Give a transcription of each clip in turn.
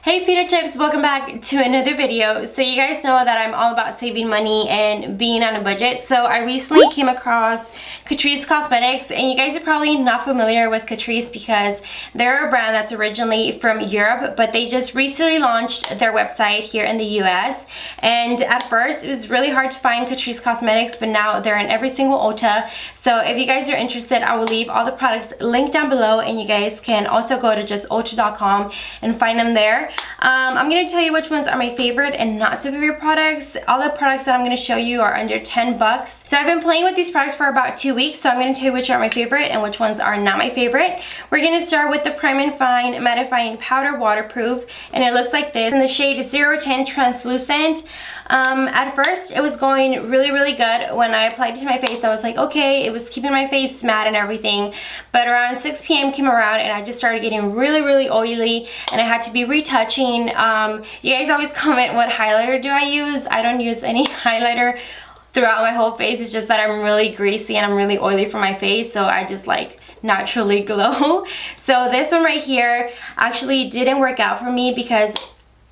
Hey Pita Chips, welcome back to another video. So you guys know that I'm all about saving money and being on a budget. So I recently came across CATRICE Cosmetics, and you guys are probably not familiar with CATRICE because they're a brand that's originally from Europe, but they just recently launched their website here in the US. And at first it was really hard to find CATRICE Cosmetics, but now they're in every single Ulta. So if you guys are interested, I will leave all the products linked down below, and you guys can also go to just ulta.com and find them there. I'm going to tell you which ones are my favorite and not so favorite products. All the products that I'm going to show you are under 10 bucks. So I've been playing with these products for about 2 weeks, so I'm going to tell you which are my favorite and which ones are not my favorite. We're going to start with the Prime and Fine Mattifying Powder Waterproof, and it looks like this in the shade 010 Translucent. At first it was going really good. When I applied it to my face, I was like, okay, it was keeping my face matte and everything, but around 6 p.m. came around and I just started getting really oily, and I had to be retouching. You guys always comment, what highlighter do I use? I don't use any highlighter throughout my whole face. It's just that I'm really greasy and I'm really oily for my face, so I just like naturally glow. So this one right here actually didn't work out for me because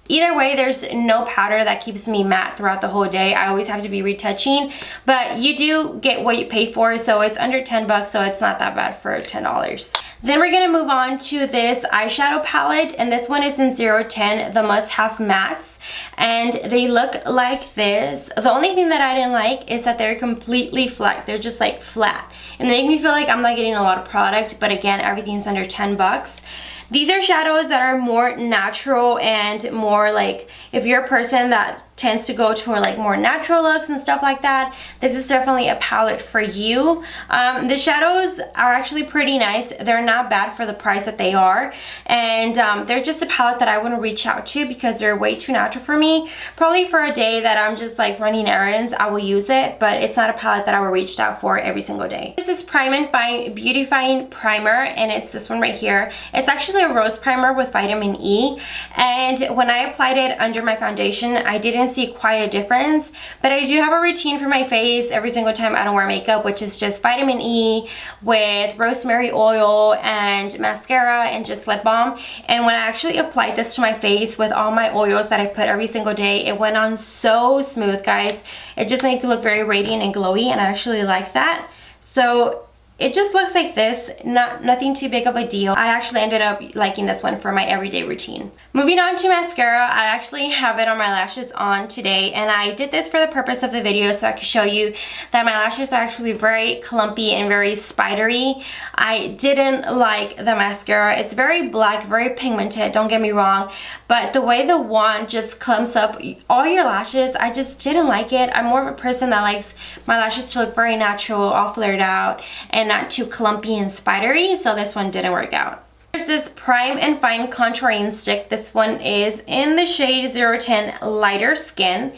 either way, there's no powder that keeps me matte throughout the whole day. I always have to be retouching, but you do get what you pay for, so it's under 10 bucks, so it's not that bad for $10. Then we're gonna move on to this eyeshadow palette, and this one is in 010, the must-have mattes, and they look like this. The only thing that I didn't like is that they're completely flat. They're just like flat, and they make me feel like I'm not getting a lot of product, but again, everything's under 10 bucks. These are shadows that are more natural and more like, if you're a person that tends to go to like more natural looks and stuff like that, this is definitely a palette for you. The shadows are actually pretty nice. They're not bad for the price that they are, and they're just a palette that I want to reach out to because they're way too natural for me. Probably for a day that I'm just like running errands, I will use it, but it's not a palette that I will reach out for every single day. This is Prime and Fine Beautifying Primer, and it's this one right here. It's actually a rose primer with vitamin E, and when I applied it under my foundation, I didn't see quite a difference, but I do have a routine for my face every single time I don't wear makeup, which is just vitamin E with rosemary oil and mascara and just lip balm. And when I actually applied this to my face with all my oils that I put every single day, it went on so smooth, guys. It just made me look very radiant and glowy, and I actually like that. So it just looks like this, nothing too big of a deal. I actually ended up liking this one for my everyday routine. Moving on to mascara, I actually have it on my lashes on today, and I did this for the purpose of the video so I could show you that my lashes are actually very clumpy and very spidery. I didn't like the mascara. It's very black, very pigmented, don't get me wrong, but the way the wand just clumps up all your lashes, I just didn't like it. I'm more of a person that likes my lashes to look very natural, all flared out, and not too clumpy and spidery, so this one didn't work out. There's this Prime and Fine Contouring Stick. This one is in the shade 010 Lighter Skin,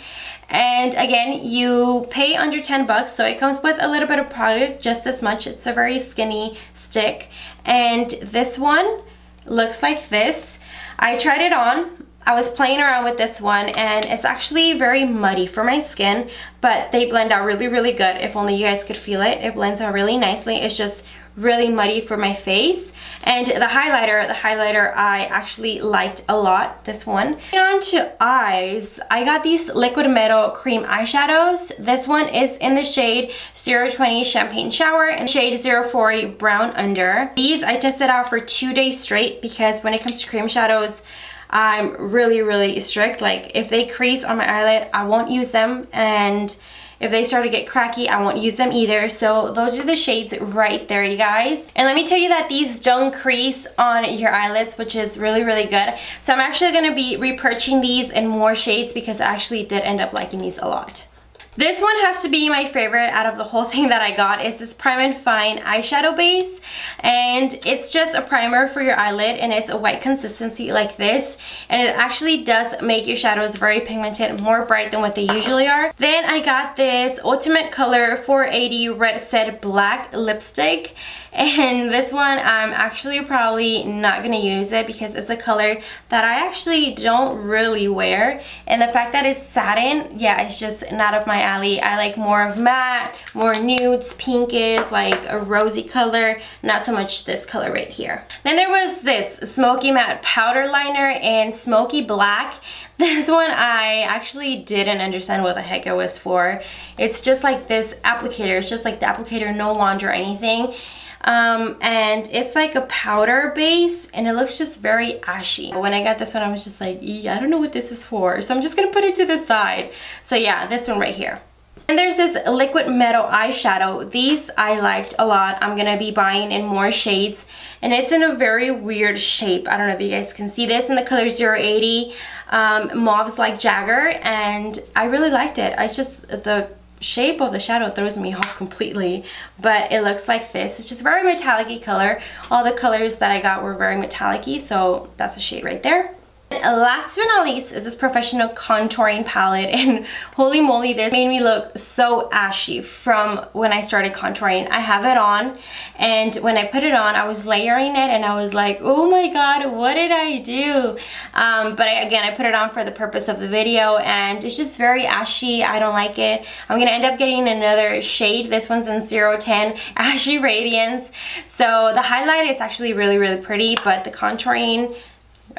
and again, you pay under 10 bucks, so it comes with a little bit of product, just this much. It's a very skinny stick, and this one looks like this. I tried it on. I was playing around with this one, and it's actually very muddy for my skin, but they blend out really good. If only you guys could feel it. It blends out really nicely. It's just really muddy for my face. And the highlighter I actually liked a lot, this one. Moving on to eyes, I got these Liquid Metal Cream eyeshadows. This one is in the shade 020 Champagne Shower and shade 040 Brown Under. These I tested out for 2 days straight because when it comes to cream shadows, I'm really strict. Like, if they crease on my eyelid, I won't use them, and if they start to get cracky, I won't use them either. So those are the shades right there, you guys. And let me tell you that these don't crease on your eyelids, which is really good. So I'm actually going to be repurchasing these in more shades because I actually did end up liking these a lot. This one has to be my favorite out of the whole thing that I got. Is this Prime and Fine eyeshadow base, and it's just a primer for your eyelid, and it's a white consistency like this, and it actually does make your shadows very pigmented, more bright than what they usually are. Then I got this Ultimate Color 480 Red Set Black lipstick, and this one I'm actually probably not gonna use it because it's a color that I actually don't really wear, and the fact that it's satin, yeah, it's just not up my alley. I like more of matte, more nudes, pinkish, like a rosy color, not so much this color right here. Then there was this Smoky Matte Powder Liner and Smoky Black. This one I actually didn't understand what the heck it was for. It's just like this applicator. It's just like the applicator, no wand or anything. And it's like a powder base and it looks just very ashy. When I got this one I was just like, I don't know what this is for, so I'm just gonna put it to the side. So yeah, this one right here. And there's this liquid metal eyeshadow. These I liked a lot. I'm gonna be buying in more shades, and it's in a very weird shape. I don't know if you guys can see this in the color 080. Mauve's like Jagger, and I really liked it. It's just the shape of the shadow throws me off completely, but it looks like this. It's just very metallic-y color. All the colors that I got were very metallic-y, so that's a shade right there. And last but not least is this professional contouring palette, and holy moly, this made me look so ashy from when I started contouring. I have it on, and when I put it on I was layering it and I was like, oh my god, what did I do? But again, I put it on for the purpose of the video, and it's just very ashy. I don't like it. I'm gonna end up getting another shade. This one's in 010 Ashy Radiance. So the highlight is actually really pretty, but the contouring,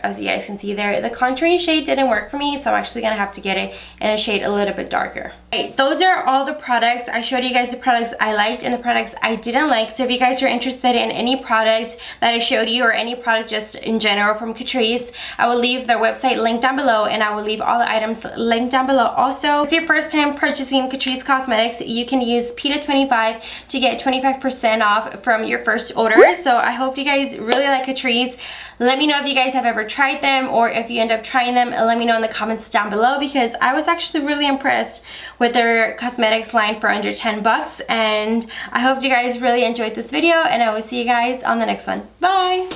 as you guys can see there, the contouring shade didn't work for me, so I'm actually gonna have to get it in a shade a little bit darker. Right, those are all the products. I showed you guys the products I liked and the products I didn't like. So if you guys are interested in any product that I showed you, or any product just in general from Catrice, I will leave their website linked down below, and I will leave all the items linked down below. Also, if it's your first time purchasing Catrice Cosmetics, you can use PETA25 to get 25% off from your first order. So I hope you guys really like Catrice. Let me know if you guys have ever tried them, or if you end up trying them, let me know in the comments down below, because I was actually really impressed with their cosmetics line for under 10 bucks. And I hope you guys really enjoyed this video, and I will see you guys on the next one. Bye!